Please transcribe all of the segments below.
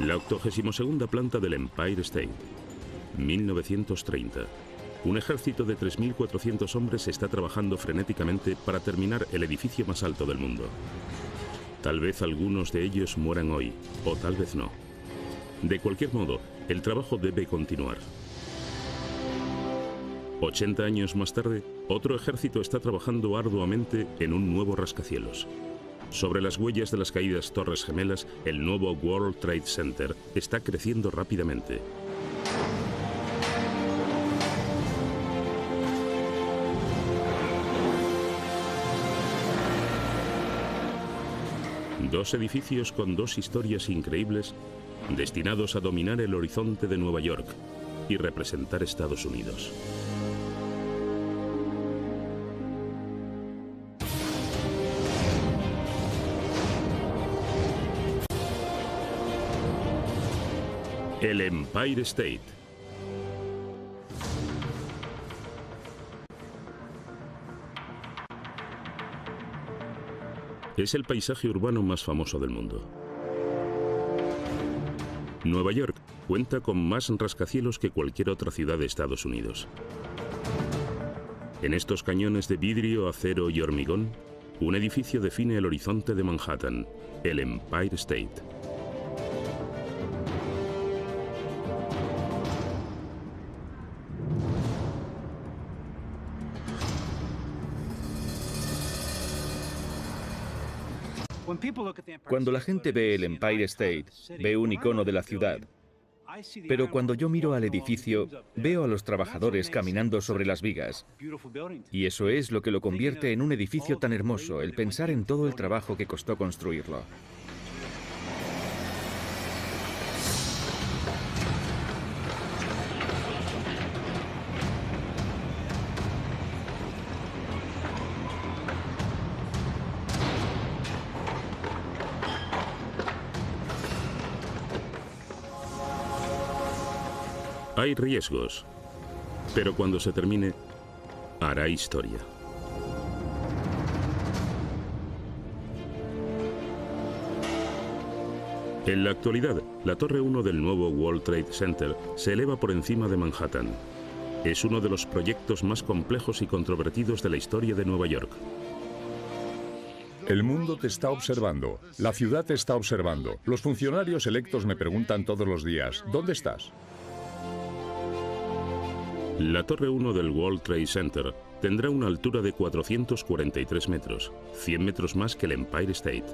La 82ª planta del Empire State, 1930. Un ejército de 3.400 hombres está trabajando frenéticamente para terminar el edificio más alto del mundo. Tal vez algunos de ellos mueran hoy, o tal vez no. De cualquier modo, el trabajo debe continuar. 80 años más tarde, otro ejército está trabajando arduamente en un nuevo rascacielos. Sobre las huellas de las caídas Torres Gemelas, el nuevo World Trade Center está creciendo rápidamente. Dos edificios con dos historias increíbles, destinados a dominar el horizonte de Nueva York y representar Estados Unidos. El Empire State. Es el paisaje urbano más famoso del mundo. Nueva York cuenta con más rascacielos que cualquier otra ciudad de Estados Unidos. En estos cañones de vidrio, acero y hormigón, un edificio define el horizonte de Manhattan, el Empire State. Cuando la gente ve el Empire State, ve un icono de la ciudad. Pero cuando yo miro al edificio, veo a los trabajadores caminando sobre las vigas. Y eso es lo que lo convierte en un edificio tan hermoso, el pensar en todo el trabajo que costó construirlo. Hay riesgos, pero cuando se termine, hará historia. En la actualidad, la Torre 1 del nuevo World Trade Center se eleva por encima de Manhattan. Es uno de los proyectos más complejos y controvertidos de la historia de Nueva York. El mundo te está observando, la ciudad te está observando. Los funcionarios electos me preguntan todos los días, ¿dónde estás? La Torre 1 del World Trade Center tendrá una altura de 443 metros, 100 metros más que el Empire State.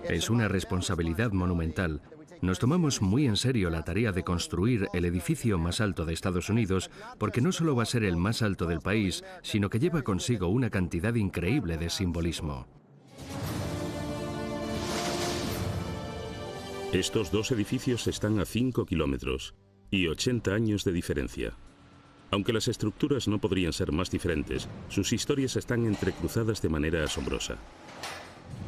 Es una responsabilidad monumental. Nos tomamos muy en serio la tarea de construir el edificio más alto de Estados Unidos, porque no solo va a ser el más alto del país, sino que lleva consigo una cantidad increíble de simbolismo. Estos dos edificios están a 5 kilómetros y 80 años de diferencia. Aunque las estructuras no podrían ser más diferentes, sus historias están entrecruzadas de manera asombrosa.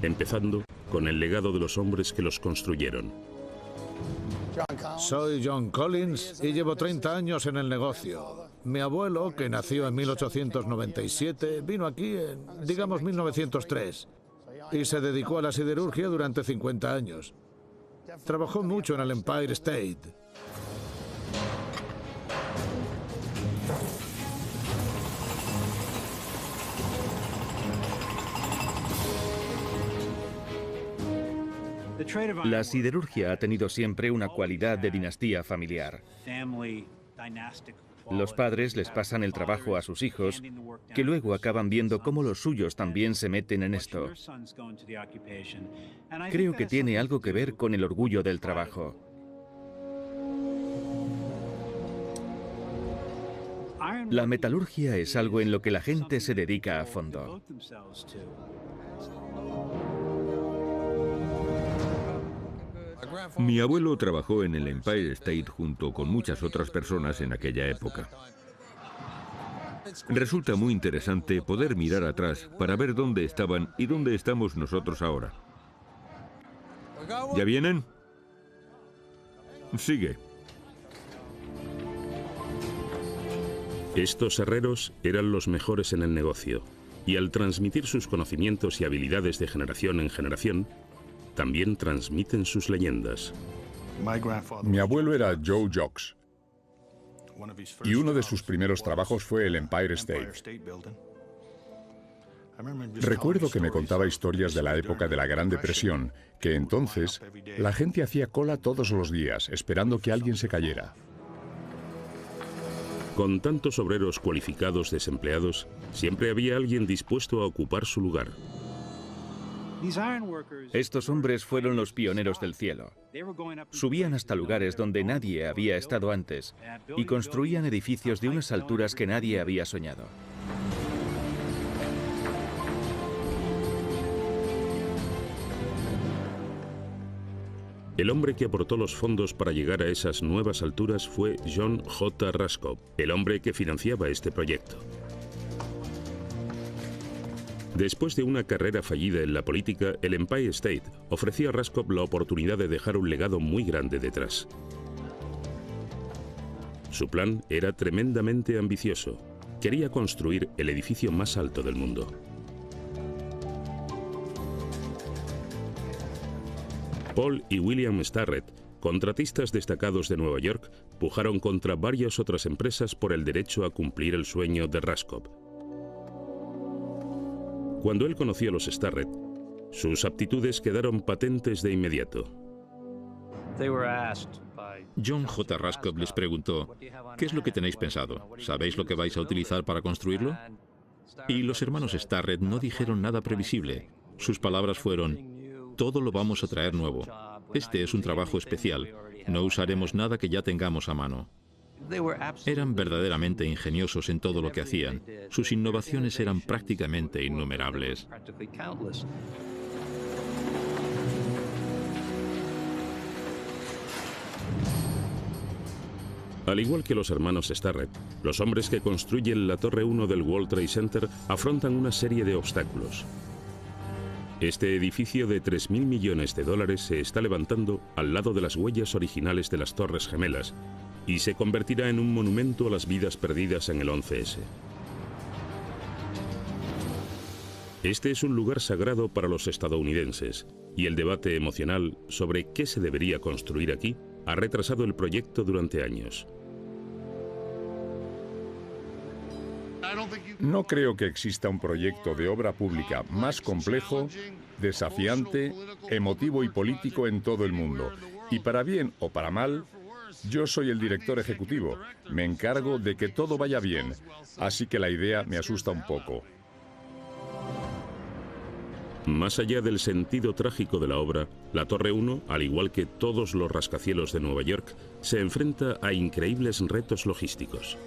Empezando con el legado de los hombres que los construyeron. Soy John Collins y llevo 30 años en el negocio. Mi abuelo, que nació en 1897, vino aquí en, digamos, 1903 y se dedicó a la siderurgia durante 50 años. Trabajó mucho en el Empire State. La siderurgia ha tenido siempre una cualidad de dinastía familiar. Los padres les pasan el trabajo a sus hijos, que luego acaban viendo cómo los suyos también se meten en esto. Creo que tiene algo que ver con el orgullo del trabajo. La metalurgia es algo en lo que la gente se dedica a fondo. Mi abuelo trabajó en el Empire State junto con muchas otras personas en aquella época. Resulta muy interesante poder mirar atrás para ver dónde estaban y dónde estamos nosotros ahora. ¿Ya vienen? Sigue. Estos herreros eran los mejores en el negocio, y al transmitir sus conocimientos y habilidades de generación en generación, también transmiten sus leyendas. Mi abuelo era Joe Jocks y uno de sus primeros trabajos fue el Empire State. Recuerdo que me contaba historias de la época de la Gran Depresión, que entonces la gente hacía cola todos los días, esperando que alguien se cayera. Con tantos obreros cualificados desempleados, siempre había alguien dispuesto a ocupar su lugar. Estos hombres fueron los pioneros del cielo. Subían hasta lugares donde nadie había estado antes y construían edificios de unas alturas que nadie había soñado. El hombre que aportó los fondos para llegar a esas nuevas alturas fue John J. Raskob, el hombre que financiaba este proyecto. Después de una carrera fallida en la política, el Empire State ofrecía a Raskob la oportunidad de dejar un legado muy grande detrás. Su plan era tremendamente ambicioso. Quería construir el edificio más alto del mundo. Paul y William Starrett, contratistas destacados de Nueva York, pujaron contra varias otras empresas por el derecho a cumplir el sueño de Raskob. Cuando él conoció a los Starrett, sus aptitudes quedaron patentes de inmediato. John J. Raskob les preguntó, ¿qué es lo que tenéis pensado? ¿Sabéis lo que vais a utilizar para construirlo? Y los hermanos Starrett no dijeron nada previsible. Sus palabras fueron, todo lo vamos a traer nuevo. Este es un trabajo especial. No usaremos nada que ya tengamos a mano. Eran verdaderamente ingeniosos en todo lo que hacían. Sus innovaciones eran prácticamente innumerables. Al igual que los hermanos Starrett, los hombres que construyen la Torre 1 del World Trade Center afrontan una serie de obstáculos. Este edificio de 3.000 millones de dólares se está levantando al lado de las huellas originales de las Torres Gemelas y se convertirá en un monumento a las vidas perdidas en el 11S. Este es un lugar sagrado para los estadounidenses y el debate emocional sobre qué se debería construir aquí ha retrasado el proyecto durante años. No creo que exista un proyecto de obra pública más complejo, desafiante, emotivo y político en todo el mundo. Y para bien o para mal, yo soy el director ejecutivo. Me encargo de que todo vaya bien. Así que la idea me asusta un poco. Más allá del sentido trágico de la obra, la Torre 1, al igual que todos los rascacielos de Nueva York, se enfrenta a increíbles retos logísticos.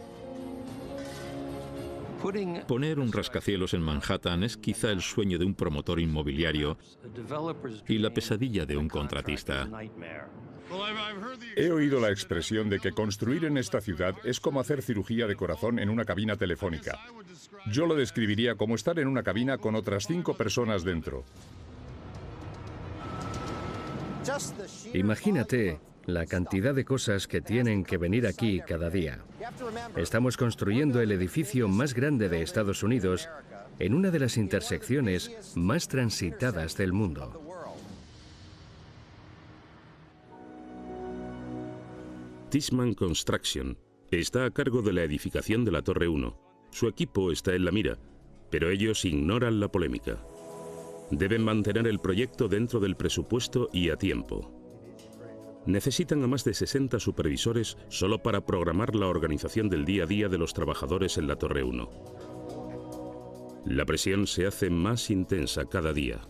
Poner un rascacielos en Manhattan es quizá el sueño de un promotor inmobiliario y la pesadilla de un contratista. He oído la expresión de que construir en esta ciudad es como hacer cirugía de corazón en una cabina telefónica. Yo lo describiría como estar en una cabina con otras 5 personas dentro. Imagínate la cantidad de cosas que tienen que venir aquí cada día. Estamos construyendo el edificio más grande de Estados Unidos en una de las intersecciones más transitadas del mundo. Tishman Construction está a cargo de la edificación de la Torre 1. Su equipo está en la mira, pero ellos ignoran la polémica. Deben mantener el proyecto dentro del presupuesto y a tiempo. Necesitan a más de 60 supervisores solo para programar la organización del día a día de los trabajadores en la Torre 1. La presión se hace más intensa cada día.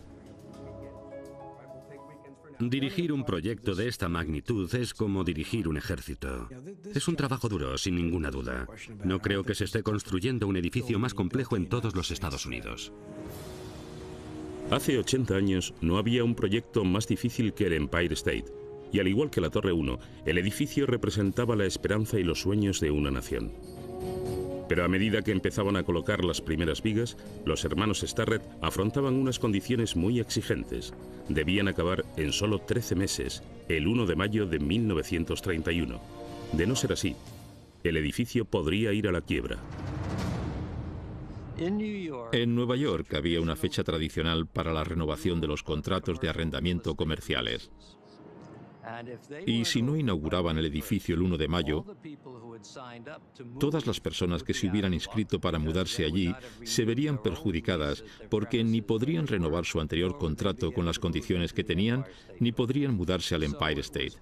Dirigir un proyecto de esta magnitud es como dirigir un ejército. Es un trabajo duro, sin ninguna duda. No creo que se esté construyendo un edificio más complejo en todos los Estados Unidos. Hace 80 años no había un proyecto más difícil que el Empire State. Y al igual que la Torre 1, el edificio representaba la esperanza y los sueños de una nación. Pero a medida que empezaban a colocar las primeras vigas, los hermanos Starrett afrontaban unas condiciones muy exigentes. Debían acabar en solo 13 meses, el 1 de mayo de 1931. De no ser así, el edificio podría ir a la quiebra. En Nueva York había una fecha tradicional para la renovación de los contratos de arrendamiento comerciales. Y si no inauguraban el edificio el 1 de mayo, todas las personas que se hubieran inscrito para mudarse allí se verían perjudicadas porque ni podrían renovar su anterior contrato con las condiciones que tenían, ni podrían mudarse al Empire State.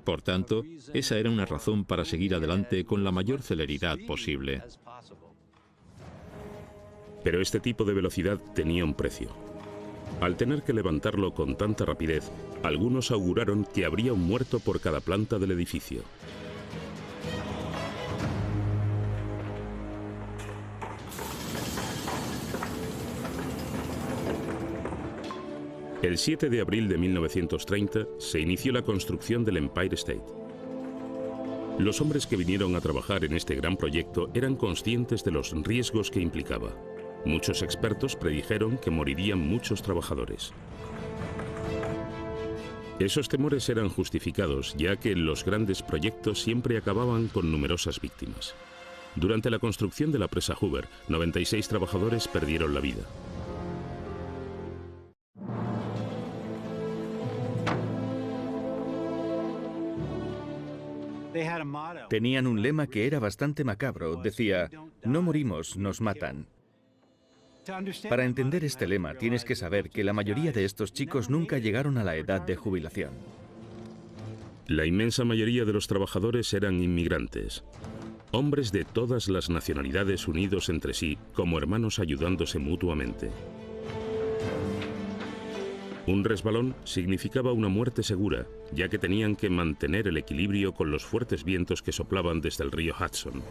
Por tanto, esa era una razón para seguir adelante con la mayor celeridad posible. Pero este tipo de velocidad tenía un precio. Al tener que levantarlo con tanta rapidez, algunos auguraron que habría un muerto por cada planta del edificio. El 7 de abril de 1930 se inició la construcción del Empire State. Los hombres que vinieron a trabajar en este gran proyecto eran conscientes de los riesgos que implicaba. Muchos expertos predijeron que morirían muchos trabajadores. Esos temores eran justificados, ya que los grandes proyectos siempre acababan con numerosas víctimas. Durante la construcción de la presa Hoover, 96 trabajadores perdieron la vida. Tenían un lema que era bastante macabro. Decía, no morimos, nos matan. Para entender este lema, tienes que saber que la mayoría de estos chicos nunca llegaron a la edad de jubilación. La inmensa mayoría de los trabajadores eran inmigrantes. Hombres de todas las nacionalidades unidos entre sí, como hermanos ayudándose mutuamente. Un resbalón significaba una muerte segura, ya que tenían que mantener el equilibrio con los fuertes vientos que soplaban desde el río Hudson.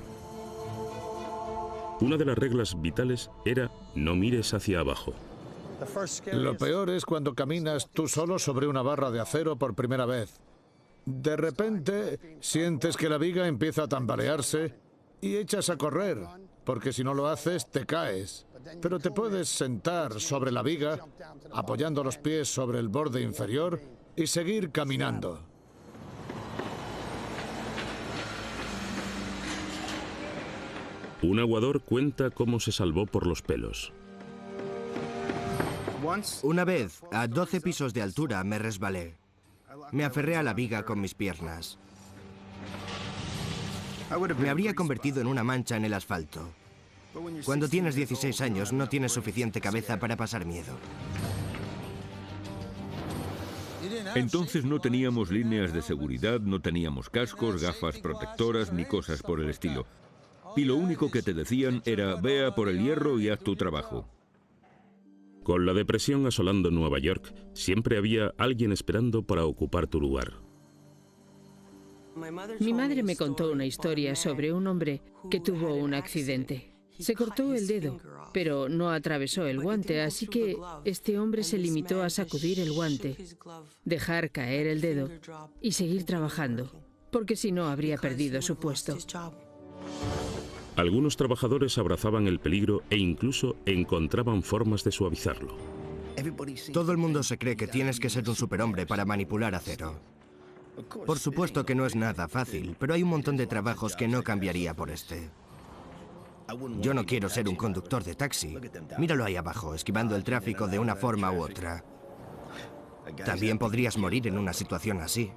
Una de las reglas vitales era no mires hacia abajo. Lo peor es cuando caminas tú solo sobre una barra de acero por primera vez. De repente sientes que la viga empieza a tambalearse y echas a correr, porque si no lo haces te caes. Pero te puedes sentar sobre la viga, apoyando los pies sobre el borde inferior y seguir caminando. Un aguador cuenta cómo se salvó por los pelos. Una vez, a 12 pisos de altura, me resbalé. Me aferré a la viga con mis piernas. Me habría convertido en una mancha en el asfalto. Cuando tienes 16 años, no tienes suficiente cabeza para pasar miedo. Entonces no teníamos líneas de seguridad, no teníamos cascos, gafas protectoras ni cosas por el estilo. Y lo único que te decían era, ve a por el hierro y haz tu trabajo. Con la depresión asolando Nueva York, siempre había alguien esperando para ocupar tu lugar. Mi madre me contó una historia sobre un hombre que tuvo un accidente. Se cortó el dedo, pero no atravesó el guante, así que este hombre se limitó a sacudir el guante, dejar caer el dedo y seguir trabajando, porque si no habría perdido su puesto. Algunos trabajadores abrazaban el peligro e incluso encontraban formas de suavizarlo. Todo el mundo se cree que tienes que ser un superhombre para manipular acero. Por supuesto que no es nada fácil, pero hay un montón de trabajos que no cambiaría por este. Yo no quiero ser un conductor de taxi. Míralo ahí abajo, esquivando el tráfico de una forma u otra. También podrías morir en una situación así.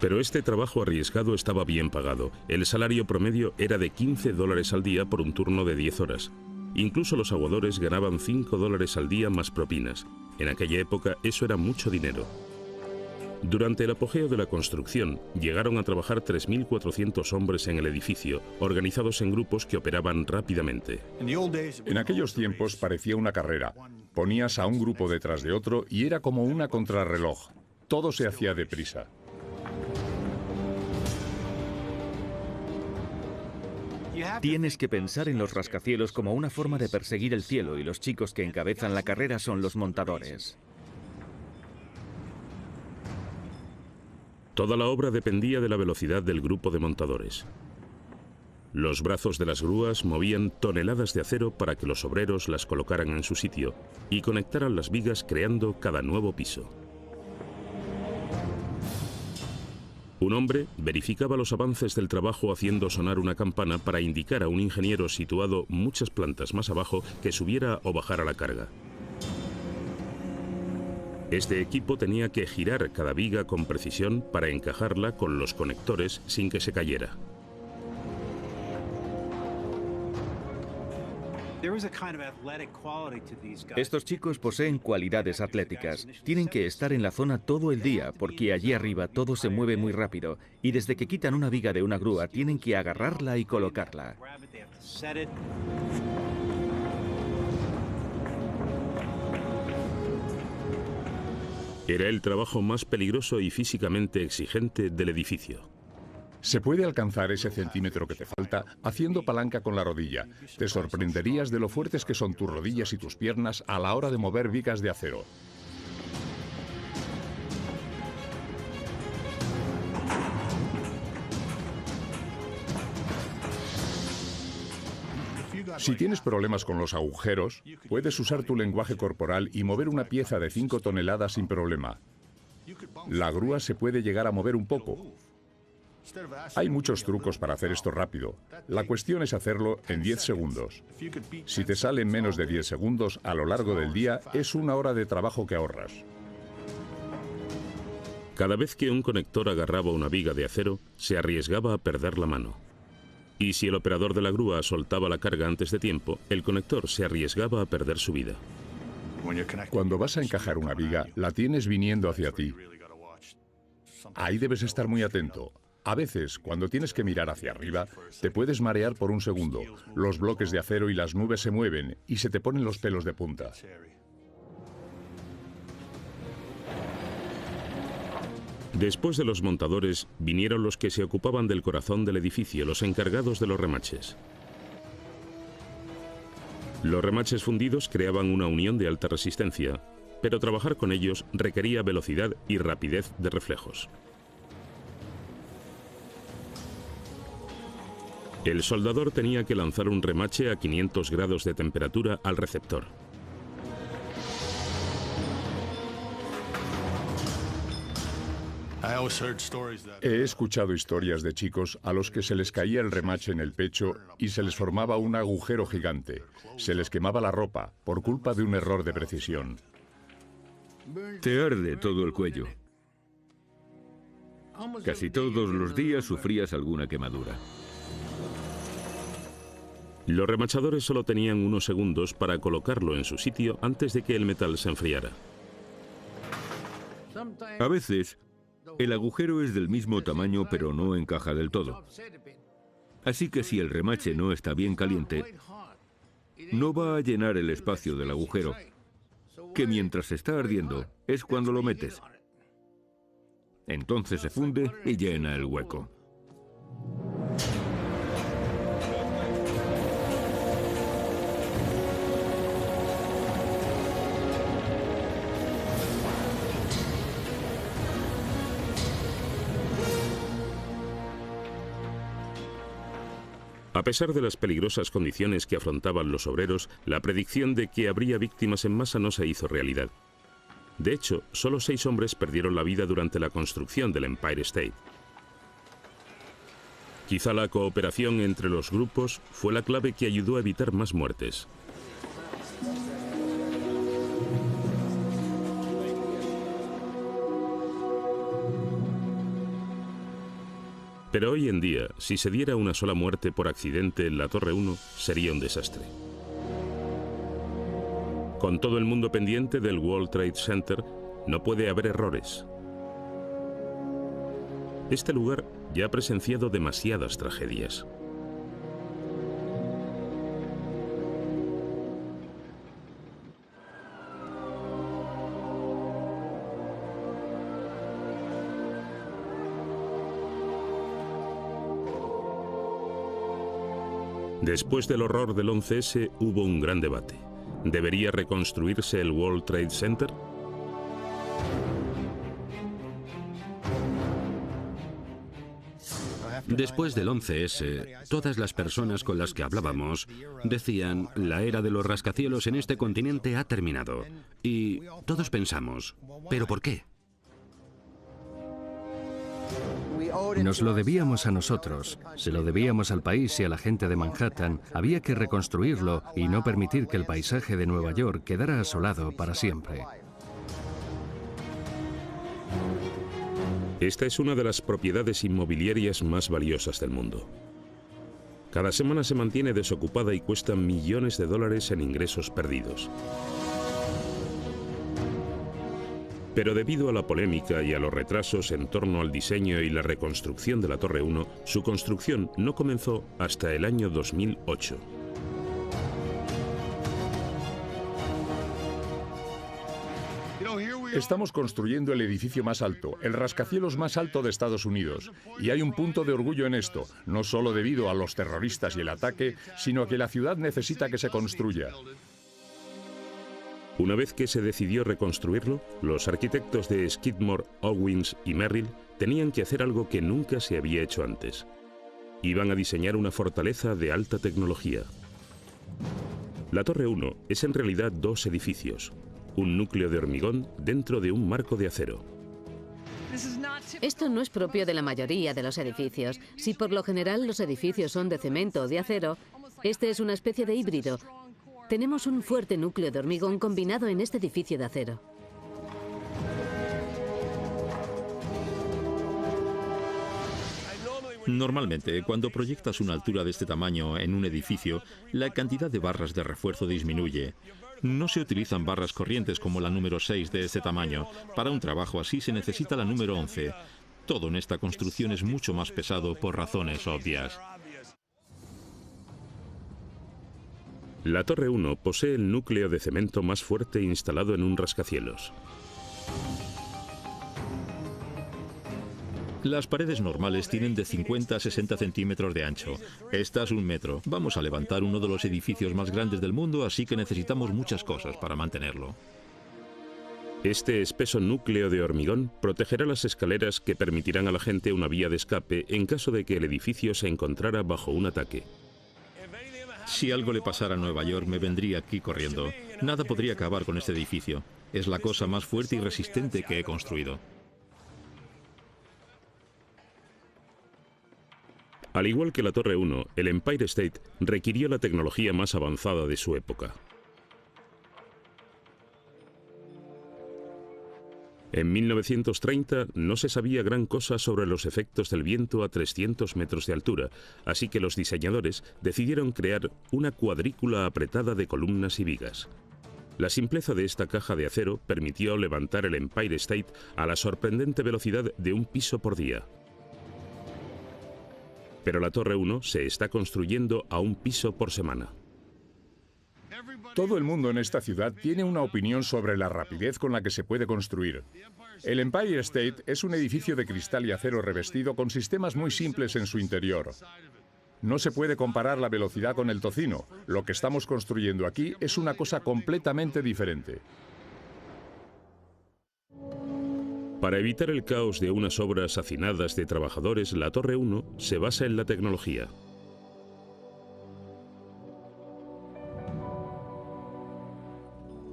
Pero este trabajo arriesgado estaba bien pagado. El salario promedio era de $15 al día por un turno de 10 horas. Incluso los aguadores ganaban $5 al día más propinas. En aquella época eso era mucho dinero. Durante el apogeo de la construcción, llegaron a trabajar 3.400 hombres en el edificio, organizados en grupos que operaban rápidamente. En aquellos tiempos parecía una carrera. Ponías a un grupo detrás de otro y era como una contrarreloj. Todo se hacía deprisa. Tienes que pensar en los rascacielos como una forma de perseguir el cielo y los chicos que encabezan la carrera son los montadores. Toda la obra dependía de la velocidad del grupo de montadores. Los brazos de las grúas movían toneladas de acero para que los obreros las colocaran en su sitio y conectaran las vigas creando cada nuevo piso. Un hombre verificaba los avances del trabajo haciendo sonar una campana para indicar a un ingeniero situado muchas plantas más abajo que subiera o bajara la carga. Este equipo tenía que girar cada viga con precisión para encajarla con los conectores sin que se cayera. Estos chicos poseen cualidades atléticas. Tienen que estar en la zona todo el día porque allí arriba todo se mueve muy rápido y desde que quitan una viga de una grúa tienen que agarrarla y colocarla. Era el trabajo más peligroso y físicamente exigente del edificio. Se puede alcanzar ese centímetro que te falta haciendo palanca con la rodilla. Te sorprenderías de lo fuertes que son tus rodillas y tus piernas a la hora de mover vigas de acero. Si tienes problemas con los agujeros, puedes usar tu lenguaje corporal y mover una pieza de 5 toneladas sin problema. La grúa se puede llegar a mover un poco. Hay muchos trucos para hacer esto rápido. La cuestión es hacerlo en 10 segundos. Si te sale en menos de 10 segundos a lo largo del día, es una hora de trabajo que ahorras. Cada vez que un conector agarraba una viga de acero, se arriesgaba a perder la mano. Y si el operador de la grúa soltaba la carga antes de tiempo, el conector se arriesgaba a perder su vida. Cuando vas a encajar una viga, la tienes viniendo hacia ti. Ahí debes estar muy atento. A veces, cuando tienes que mirar hacia arriba, te puedes marear por un segundo. Los bloques de acero y las nubes se mueven y se te ponen los pelos de punta. Después de los montadores, vinieron los que se ocupaban del corazón del edificio, los encargados de los remaches. Los remaches fundidos creaban una unión de alta resistencia, pero trabajar con ellos requería velocidad y rapidez de reflejos. El soldador tenía que lanzar un remache a 500 grados de temperatura al receptor. He escuchado historias de chicos a los que se les caía el remache en el pecho y se les formaba un agujero gigante. Se les quemaba la ropa por culpa de un error de precisión. Te arde todo el cuello. Casi todos los días sufrías alguna quemadura. Los remachadores solo tenían unos segundos para colocarlo en su sitio antes de que el metal se enfriara. A veces, el agujero es del mismo tamaño pero no encaja del todo. Así que si el remache no está bien caliente, no va a llenar el espacio del agujero, que mientras está ardiendo es cuando lo metes. Entonces se funde y llena el hueco. A pesar de las peligrosas condiciones que afrontaban los obreros, la predicción de que habría víctimas en masa no se hizo realidad. De hecho, solo 6 hombres perdieron la vida durante la construcción del Empire State. Quizá la cooperación entre los grupos fue la clave que ayudó a evitar más muertes. Pero hoy en día, si se diera una sola muerte por accidente en la Torre 1, sería un desastre. Con todo el mundo pendiente del World Trade Center, no puede haber errores. Este lugar ya ha presenciado demasiadas tragedias. Después del horror del 11S hubo un gran debate. ¿Debería reconstruirse el World Trade Center? Después del 11S, todas las personas con las que hablábamos decían, la era de los rascacielos en este continente ha terminado. Y todos pensamos, ¿pero por qué? Nos lo debíamos a nosotros, se lo debíamos al país y a la gente de Manhattan. Había que reconstruirlo y no permitir que el paisaje de Nueva York quedara asolado para siempre. Esta es una de las propiedades inmobiliarias más valiosas del mundo. Cada semana se mantiene desocupada y cuesta millones de dólares en ingresos perdidos. Pero debido a la polémica y a los retrasos en torno al diseño y la reconstrucción de la Torre 1, su construcción no comenzó hasta el año 2008. Estamos construyendo el edificio más alto, el rascacielos más alto de Estados Unidos. Y hay un punto de orgullo en esto, no solo debido a los terroristas y el ataque, sino a que la ciudad necesita que se construya. Una vez que se decidió reconstruirlo, los arquitectos de Skidmore, Owings y Merrill tenían que hacer algo que nunca se había hecho antes. Iban a diseñar una fortaleza de alta tecnología. La Torre 1 es en realidad dos edificios, un núcleo de hormigón dentro de un marco de acero. Esto no es propio de la mayoría de los edificios. Si por lo general los edificios son de cemento o de acero, este es una especie de híbrido. Tenemos un fuerte núcleo de hormigón combinado en este edificio de acero. Normalmente, cuando proyectas una altura de este tamaño en un edificio, la cantidad de barras de refuerzo disminuye. No se utilizan barras corrientes como la número 6 de este tamaño. Para un trabajo así se necesita la número 11. Todo en esta construcción es mucho más pesado por razones obvias. La Torre 1 posee el núcleo de cemento más fuerte instalado en un rascacielos. Las paredes normales tienen de 50 a 60 centímetros de ancho. Esta es 1 metro. Vamos a levantar uno de los edificios más grandes del mundo, así que necesitamos muchas cosas para mantenerlo. Este espeso núcleo de hormigón protegerá las escaleras que permitirán a la gente una vía de escape en caso de que el edificio se encontrara bajo un ataque. Si algo le pasara a Nueva York, me vendría aquí corriendo. Nada podría acabar con este edificio. Es la cosa más fuerte y resistente que he construido. Al igual que la Torre 1, el Empire State requirió la tecnología más avanzada de su época. En 1930 no se sabía gran cosa sobre los efectos del viento a 300 metros de altura, así que los diseñadores decidieron crear una cuadrícula apretada de columnas y vigas. La simpleza de esta caja de acero permitió levantar el Empire State a la sorprendente velocidad de 1 piso por día. Pero la Torre 1 se está construyendo a 1 piso por semana. Todo el mundo en esta ciudad tiene una opinión sobre la rapidez con la que se puede construir. El Empire State es un edificio de cristal y acero revestido con sistemas muy simples en su interior. No se puede comparar la velocidad con el tocino. Lo que estamos construyendo aquí es una cosa completamente diferente. Para evitar el caos de unas obras hacinadas de trabajadores, la Torre 1 se basa en la tecnología.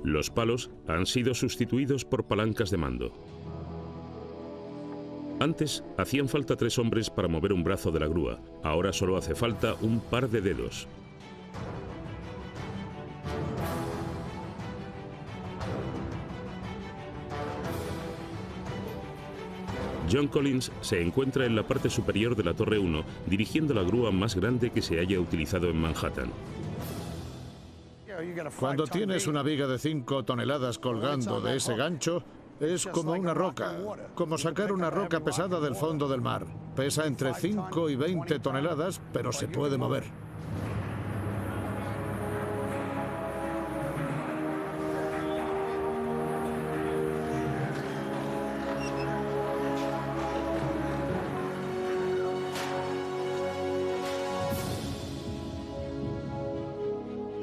Los palos han sido sustituidos por palancas de mando. Antes hacían falta 3 hombres para mover un brazo de la grúa. Ahora solo hace falta un par de dedos. John Collins se encuentra en la parte superior de la Torre 1, dirigiendo la grúa más grande que se haya utilizado en Manhattan. Cuando tienes una viga de 5 toneladas colgando de ese gancho, es como una roca, como sacar una roca pesada del fondo del mar. Pesa entre 5 y 20 toneladas, pero se puede mover.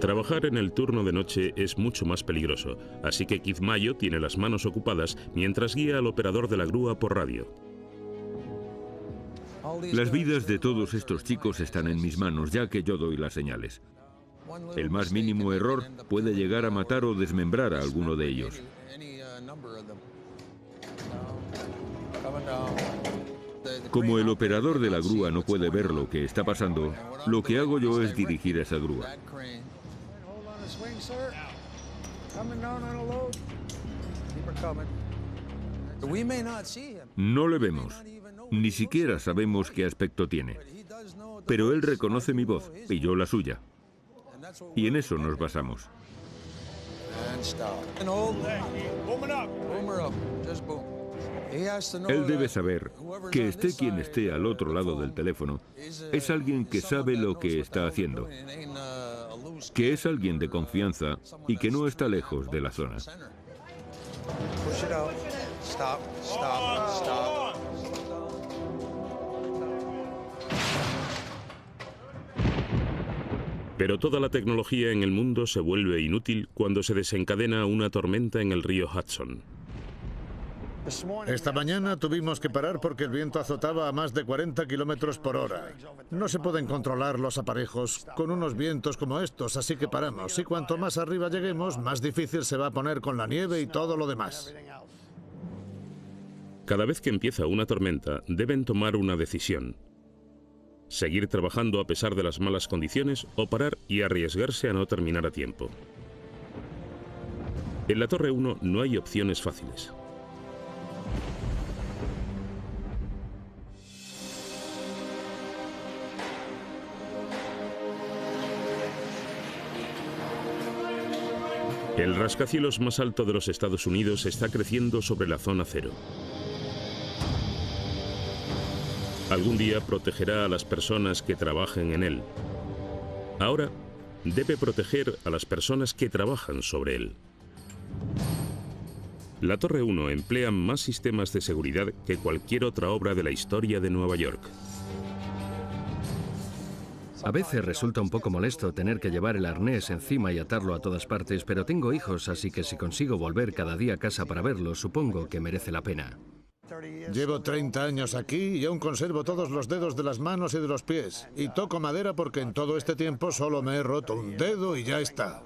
Trabajar en el turno de noche es mucho más peligroso, así que Keith Mayo tiene las manos ocupadas mientras guía al operador de la grúa por radio. Las vidas de todos estos chicos están en mis manos, ya que yo doy las señales. El más mínimo error puede llegar a matar o desmembrar a alguno de ellos. Como el operador de la grúa no puede ver lo que está pasando, lo que hago yo es dirigir esa grúa. No le vemos, ni siquiera sabemos qué aspecto tiene, pero él reconoce mi voz y yo la suya. Y en eso nos basamos. Él debe saber que esté quien esté al otro lado del teléfono, es alguien que sabe lo que está haciendo, que es alguien de confianza y que no está lejos de la zona. Pero toda la tecnología en el mundo se vuelve inútil cuando se desencadena una tormenta en el río Hudson. Esta mañana tuvimos que parar porque el viento azotaba a más de 40 kilómetros por hora. No se pueden controlar los aparejos con unos vientos como estos, así que paramos. Y cuanto más arriba lleguemos, más difícil se va a poner con la nieve y todo lo demás. Cada vez que empieza una tormenta, deben tomar una decisión. Seguir trabajando a pesar de las malas condiciones o parar y arriesgarse a no terminar a tiempo. En la Torre 1 no hay opciones fáciles. El rascacielos más alto de los Estados Unidos está creciendo sobre la zona cero. Algún día protegerá a las personas que trabajen en él. Ahora debe proteger a las personas que trabajan sobre él. La Torre 1 emplea más sistemas de seguridad que cualquier otra obra de la historia de Nueva York. A veces resulta un poco molesto tener que llevar el arnés encima y atarlo a todas partes, pero tengo hijos, así que si consigo volver cada día a casa para verlos, supongo que merece la pena. Llevo 30 años aquí y aún conservo todos los dedos de las manos y de los pies. Y toco madera porque en todo este tiempo solo me he roto un dedo y ya está.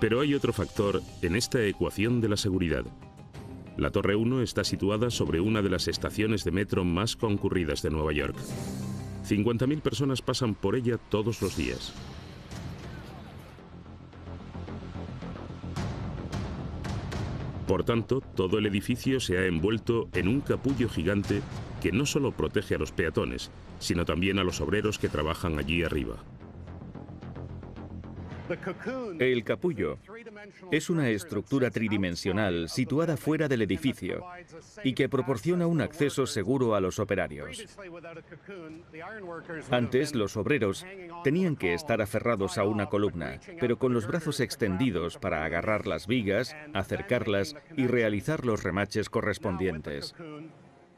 Pero hay otro factor en esta ecuación de la seguridad. La Torre 1 está situada sobre una de las estaciones de metro más concurridas de Nueva York. 50.000 personas pasan por ella todos los días. Por tanto, todo el edificio se ha envuelto en un capullo gigante que no solo protege a los peatones, sino también a los obreros que trabajan allí arriba. El capullo es una estructura tridimensional situada fuera del edificio y que proporciona un acceso seguro a los operarios. Antes, los obreros tenían que estar aferrados a una columna, pero con los brazos extendidos para agarrar las vigas, acercarlas y realizar los remaches correspondientes.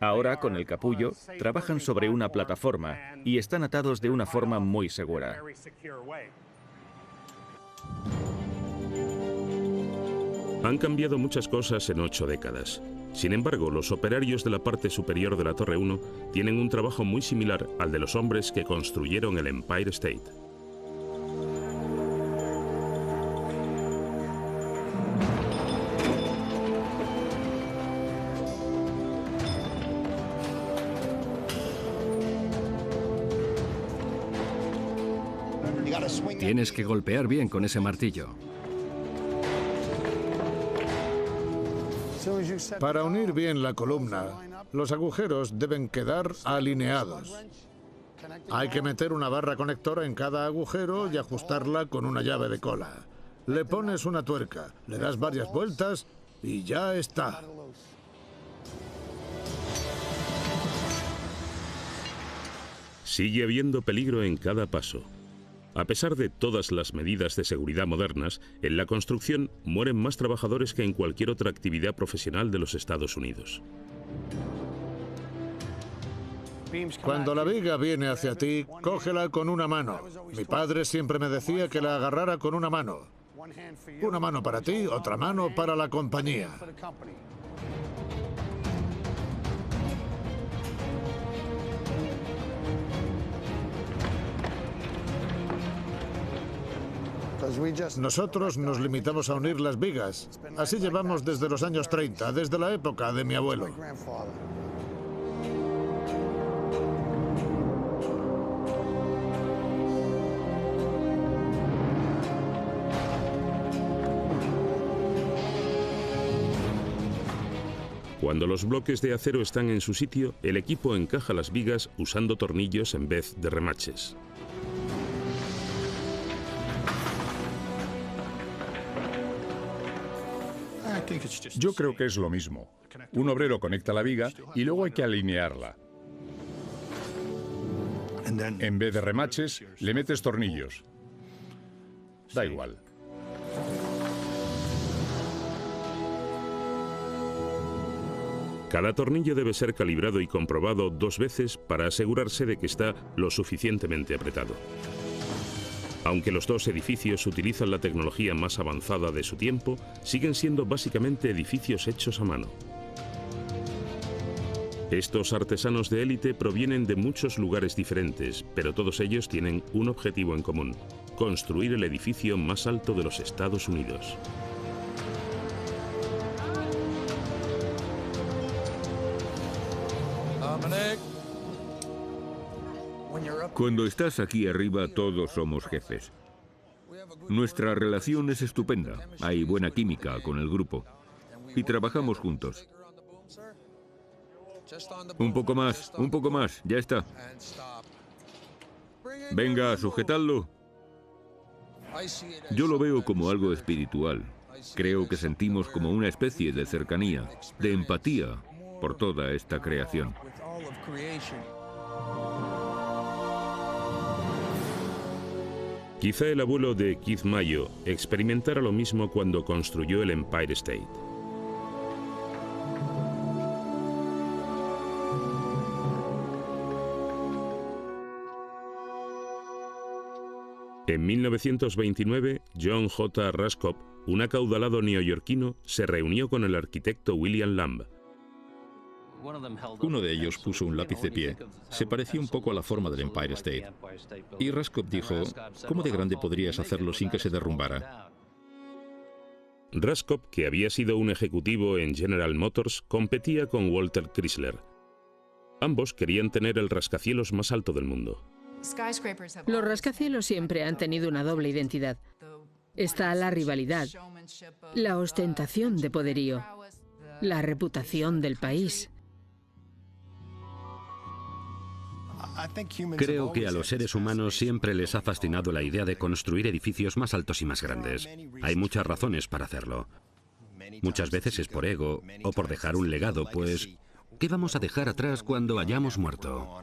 Ahora, con el capullo, trabajan sobre una plataforma y están atados de una forma muy segura. Han cambiado muchas cosas en 8 décadas. Sin embargo, los operarios de la parte superior de la Torre 1 tienen un trabajo muy similar al de los hombres que construyeron el Empire State. Tienes que golpear bien con ese martillo. Para unir bien la columna, los agujeros deben quedar alineados. Hay que meter una barra conectora en cada agujero y ajustarla con una llave de cola. Le pones una tuerca, le das varias vueltas y ya está. Sigue habiendo peligro en cada paso. A pesar de todas las medidas de seguridad modernas, en la construcción mueren más trabajadores que en cualquier otra actividad profesional de los Estados Unidos. Cuando la viga viene hacia ti, cógela con una mano. Mi padre siempre me decía que la agarrara con una mano. Una mano para ti, otra mano para la compañía. Nosotros nos limitamos a unir las vigas. Así llevamos desde los años 30, desde la época de mi abuelo. Cuando los bloques de acero están en su sitio, el equipo encaja las vigas usando tornillos en vez de remaches. Yo creo que es lo mismo. Un obrero conecta la viga y luego hay que alinearla. En vez de remaches, le metes tornillos. Da igual. Cada tornillo debe ser calibrado y comprobado 2 veces para asegurarse de que está lo suficientemente apretado. Aunque los 2 edificios utilizan la tecnología más avanzada de su tiempo, siguen siendo básicamente edificios hechos a mano. Estos artesanos de élite provienen de muchos lugares diferentes, pero todos ellos tienen un objetivo en común: construir el edificio más alto de los Estados Unidos. Cuando estás aquí arriba, todos somos jefes. Nuestra relación es estupenda. Hay buena química con el grupo. Y trabajamos juntos. Un poco más, ya está. Venga, sujetadlo. Yo lo veo como algo espiritual. Creo que sentimos como una especie de cercanía, de empatía por toda esta creación. Quizá el abuelo de Keith Mayo experimentara lo mismo cuando construyó el Empire State. En 1929, John J. Raskob, un acaudalado neoyorquino, se reunió con el arquitecto William Lamb. Uno de ellos puso un lápiz de pie. Se parecía un poco a la forma del Empire State. Y Raskob dijo, ¿cómo de grande podrías hacerlo sin que se derrumbara? Raskob, que había sido un ejecutivo en General Motors, competía con Walter Chrysler. Ambos querían tener el rascacielos más alto del mundo. Los rascacielos siempre han tenido una doble identidad. Está la rivalidad, la ostentación de poderío, la reputación del país. Creo que a los seres humanos siempre les ha fascinado la idea de construir edificios más altos y más grandes. Hay muchas razones para hacerlo. Muchas veces es por ego o por dejar un legado, pues ¿qué vamos a dejar atrás cuando hayamos muerto?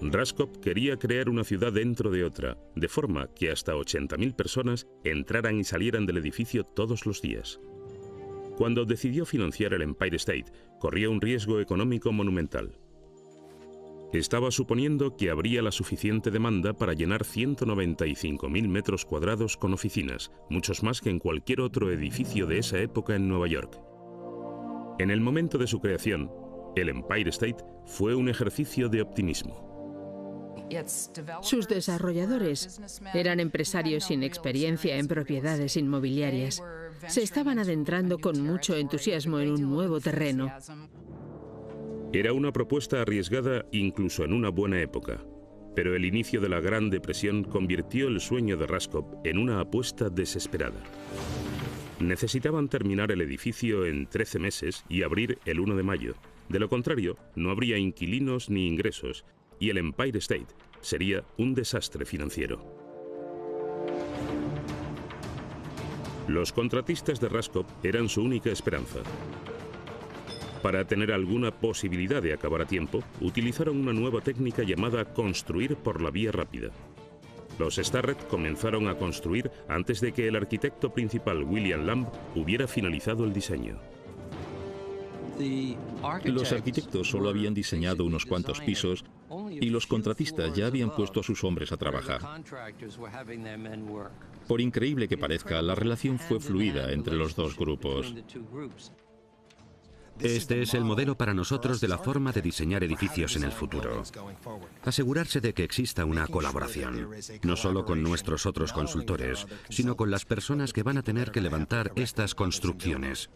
Raskob quería crear una ciudad dentro de otra, de forma que hasta 80.000 personas entraran y salieran del edificio todos los días. Cuando decidió financiar el Empire State, corría un riesgo económico monumental. Estaba suponiendo que habría la suficiente demanda para llenar 195.000 metros cuadrados con oficinas, muchos más que en cualquier otro edificio de esa época en Nueva York. En el momento de su creación, el Empire State fue un ejercicio de optimismo. Sus desarrolladores eran empresarios sin experiencia en propiedades inmobiliarias. Se estaban adentrando con mucho entusiasmo en un nuevo terreno. Era una propuesta arriesgada incluso en una buena época, pero el inicio de la Gran Depresión convirtió el sueño de Raskob en una apuesta desesperada. Necesitaban terminar el edificio en 13 meses y abrir el 1 de mayo. De lo contrario, no habría inquilinos ni ingresos, y el Empire State sería un desastre financiero. Los contratistas de Raskob eran su única esperanza. Para tener alguna posibilidad de acabar a tiempo, utilizaron una nueva técnica llamada construir por la vía rápida. Los Starrett comenzaron a construir antes de que el arquitecto principal William Lamb hubiera finalizado el diseño. Los arquitectos solo habían diseñado unos cuantos pisos y los contratistas ya habían puesto a sus hombres a trabajar. Por increíble que parezca, la relación fue fluida entre los dos grupos. Este es el modelo para nosotros de la forma de diseñar edificios en el futuro. Asegurarse de que exista una colaboración, no solo con nuestros otros consultores, sino con las personas que van a tener que levantar estas construcciones.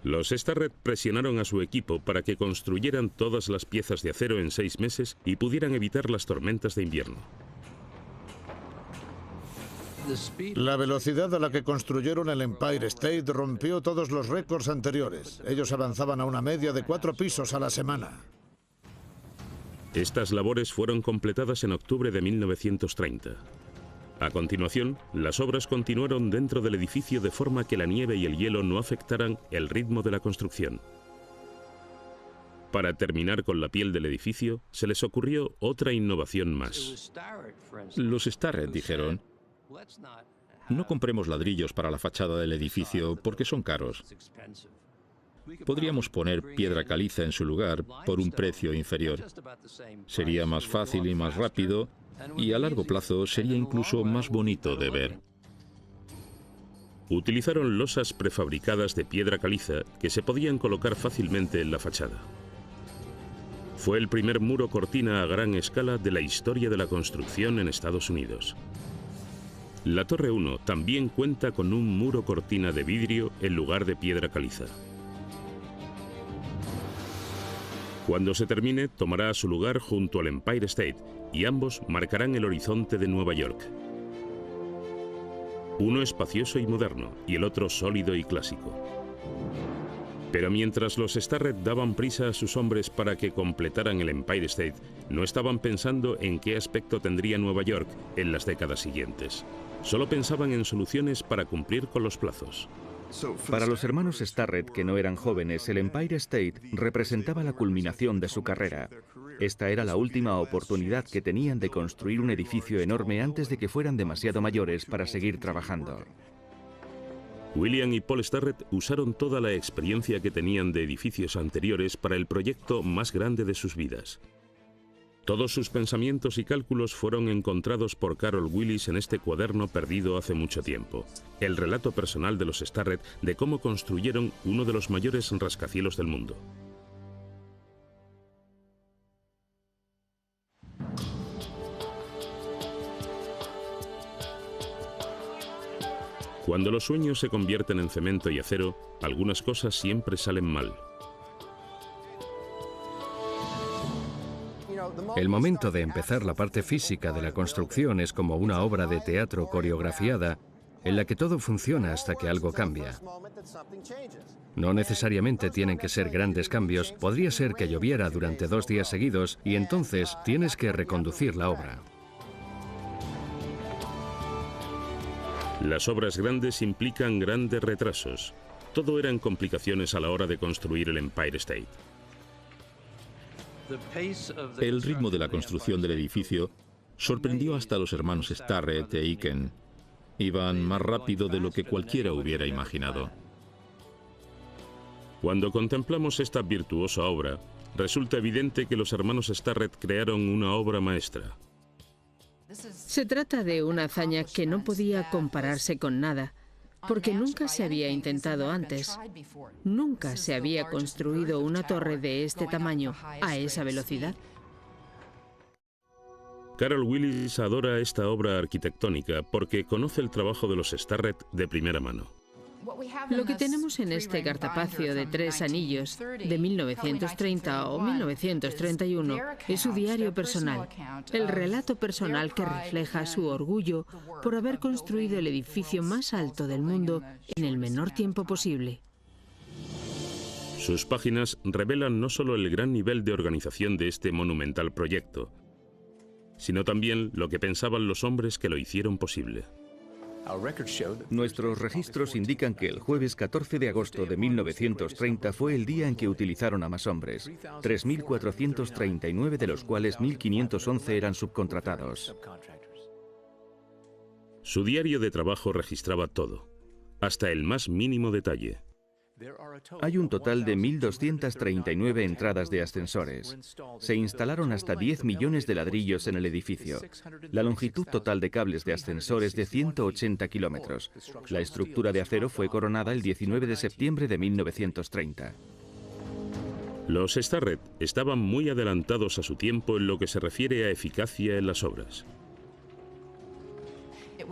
Los Starrett presionaron a su equipo para que construyeran todas las piezas de acero en 6 meses y pudieran evitar las tormentas de invierno. La velocidad a la que construyeron el Empire State rompió todos los récords anteriores. Ellos avanzaban a una media de 4 pisos a la semana. Estas labores fueron completadas en octubre de 1930. A continuación, las obras continuaron dentro del edificio de forma que la nieve y el hielo no afectaran el ritmo de la construcción. Para terminar con la piel del edificio, se les ocurrió otra innovación más. Los Starrett dijeron: no compremos ladrillos para la fachada del edificio porque son caros. Podríamos poner piedra caliza en su lugar por un precio inferior. Sería más fácil y más rápido, y a largo plazo sería incluso más bonito de ver. Utilizaron losas prefabricadas de piedra caliza que se podían colocar fácilmente en la fachada. Fue el primer muro cortina a gran escala de la historia de la construcción en Estados Unidos. La Torre 1 también cuenta con un muro cortina de vidrio en lugar de piedra caliza. Cuando se termine, tomará su lugar junto al Empire State y ambos marcarán el horizonte de Nueva York. Uno espacioso y moderno y el otro sólido y clásico. Pero mientras los Starrett daban prisa a sus hombres para que completaran el Empire State, no estaban pensando en qué aspecto tendría Nueva York en las décadas siguientes. Solo pensaban en soluciones para cumplir con los plazos. Para los hermanos Starrett, que no eran jóvenes, el Empire State representaba la culminación de su carrera. Esta era la última oportunidad que tenían de construir un edificio enorme antes de que fueran demasiado mayores para seguir trabajando. William y Paul Starrett usaron toda la experiencia que tenían de edificios anteriores para el proyecto más grande de sus vidas. Todos sus pensamientos y cálculos fueron encontrados por Carol Willis en este cuaderno perdido hace mucho tiempo, el relato personal de los Starrett de cómo construyeron uno de los mayores rascacielos del mundo. Cuando los sueños se convierten en cemento y acero, algunas cosas siempre salen mal. El momento de empezar la parte física de la construcción es como una obra de teatro coreografiada en la que todo funciona hasta que algo cambia. No necesariamente tienen que ser grandes cambios, podría ser que lloviera durante 2 días seguidos y entonces tienes que reconducir la obra. Las obras grandes implican grandes retrasos. Todo eran complicaciones a la hora de construir el Empire State. El ritmo de la construcción del edificio sorprendió hasta a los hermanos Starrett e Aiken. Iban más rápido de lo que cualquiera hubiera imaginado. Cuando contemplamos esta virtuosa obra, resulta evidente que los hermanos Starrett crearon una obra maestra. Se trata de una hazaña que no podía compararse con nada, porque nunca se había intentado antes. Nunca se había construido una torre de este tamaño, a esa velocidad. Carol Willis adora esta obra arquitectónica porque conoce el trabajo de los Starrett de primera mano. Lo que tenemos en este cartapacio de 3 anillos de 1930 o 1931 es su diario personal, el relato personal que refleja su orgullo por haber construido el edificio más alto del mundo en el menor tiempo posible. Sus páginas revelan no solo el gran nivel de organización de este monumental proyecto, sino también lo que pensaban los hombres que lo hicieron posible. Nuestros registros indican que el jueves 14 de agosto de 1930 fue el día en que utilizaron a más hombres, 3.439 de los cuales 1.511 eran subcontratados. Su diario de trabajo registraba todo, hasta el más mínimo detalle. Hay un total de 1.239 entradas de ascensores. Se instalaron hasta 10 millones de ladrillos en el edificio. La longitud total de cables de ascensor es de 180 kilómetros. La estructura de acero fue coronada el 19 de septiembre de 1930. Los Starrett estaban muy adelantados a su tiempo en lo que se refiere a eficacia en las obras.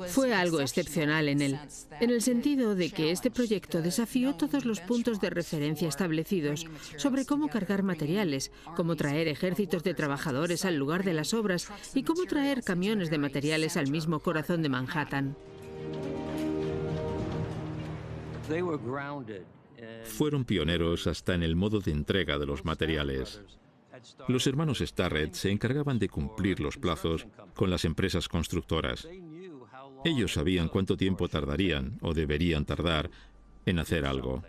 Fue algo excepcional en el sentido de que este proyecto desafió todos los puntos de referencia establecidos sobre cómo cargar materiales, cómo traer ejércitos de trabajadores al lugar de las obras y cómo traer camiones de materiales al mismo corazón de Manhattan. Fueron pioneros hasta en el modo de entrega de los materiales. Los hermanos Starrett se encargaban de cumplir los plazos con las empresas constructoras. Ellos sabían cuánto tiempo tardarían, o deberían tardar, en hacer algo.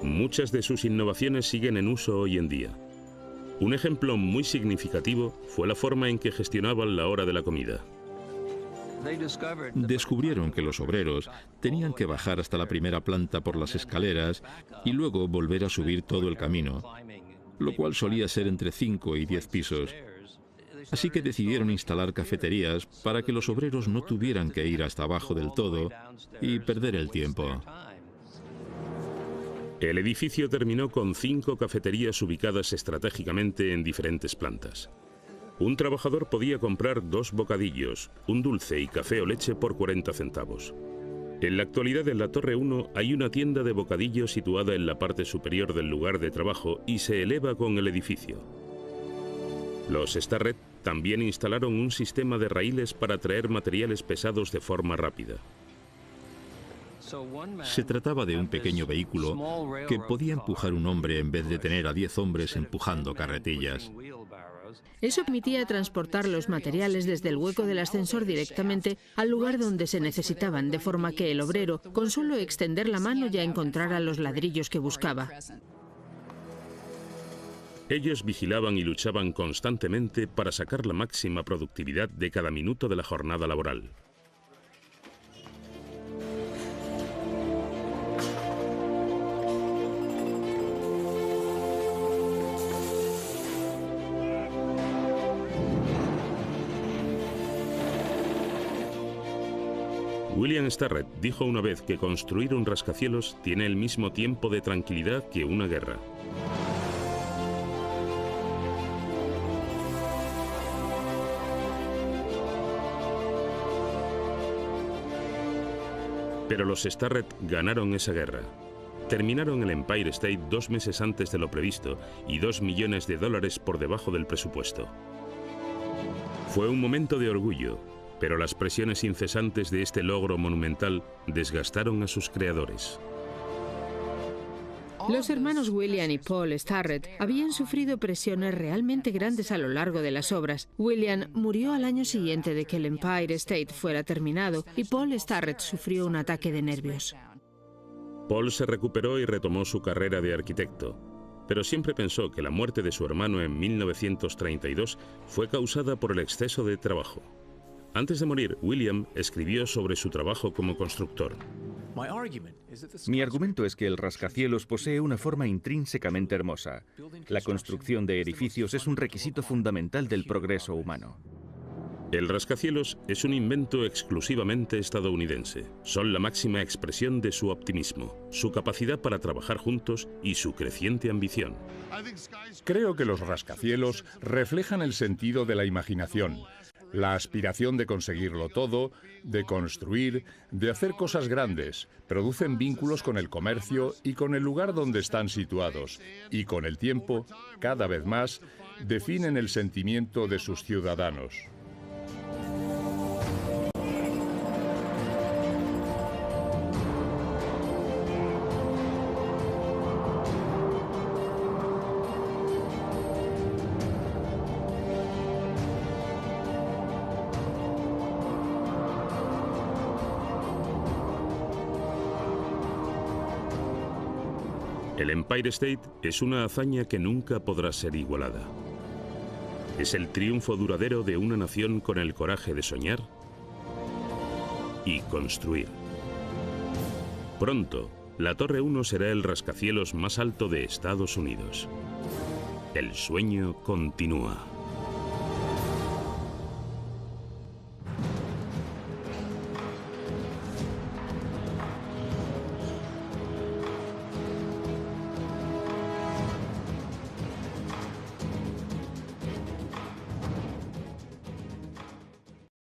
Muchas de sus innovaciones siguen en uso hoy en día. Un ejemplo muy significativo fue la forma en que gestionaban la hora de la comida. Descubrieron que los obreros tenían que bajar hasta la primera planta por las escaleras y luego volver a subir todo el camino, lo cual solía ser entre 5 y 10 pisos. Así que decidieron instalar cafeterías para que los obreros no tuvieran que ir hasta abajo del todo y perder el tiempo. El edificio terminó con 5 cafeterías ubicadas estratégicamente en diferentes plantas. Un trabajador podía comprar 2 bocadillos, un dulce y café o leche por 40 centavos. En la actualidad en la Torre 1 hay una tienda de bocadillos situada en la parte superior del lugar de trabajo y se eleva con el edificio. Los Starrett también instalaron un sistema de raíles para traer materiales pesados de forma rápida. Se trataba de un pequeño vehículo que podía empujar un hombre en vez de tener a 10 hombres empujando carretillas. Eso permitía transportar los materiales desde el hueco del ascensor directamente al lugar donde se necesitaban, de forma que el obrero, con solo extender la mano, ya encontrara los ladrillos que buscaba. Ellos vigilaban y luchaban constantemente para sacar la máxima productividad de cada minuto de la jornada laboral. William Starrett dijo una vez que construir un rascacielos tiene el mismo tiempo de tranquilidad que una guerra. Pero los Starrett ganaron esa guerra. Terminaron el Empire State 2 meses antes de lo previsto y $2 millones por debajo del presupuesto. Fue un momento de orgullo, pero las presiones incesantes de este logro monumental desgastaron a sus creadores. Los hermanos William y Paul Starrett habían sufrido presiones realmente grandes a lo largo de las obras. William murió al año siguiente de que el Empire State fuera terminado y Paul Starrett sufrió un ataque de nervios. Paul se recuperó y retomó su carrera de arquitecto, pero siempre pensó que la muerte de su hermano en 1932 fue causada por el exceso de trabajo. Antes de morir, William escribió sobre su trabajo como constructor. Mi argumento es que el rascacielos posee una forma intrínsecamente hermosa. La construcción de edificios es un requisito fundamental del progreso humano. El rascacielos es un invento exclusivamente estadounidense. Son la máxima expresión de su optimismo, su capacidad para trabajar juntos y su creciente ambición. Creo que los rascacielos reflejan el sentido de la imaginación, la aspiración de conseguirlo todo, de construir, de hacer cosas grandes. Producen vínculos con el comercio y con el lugar donde están situados. Y con el tiempo, cada vez más, definen el sentimiento de sus ciudadanos. El Empire State es una hazaña que nunca podrá ser igualada. Es el triunfo duradero de una nación con el coraje de soñar y construir. Pronto, la Torre 1 será el rascacielos más alto de Estados Unidos. El sueño continúa.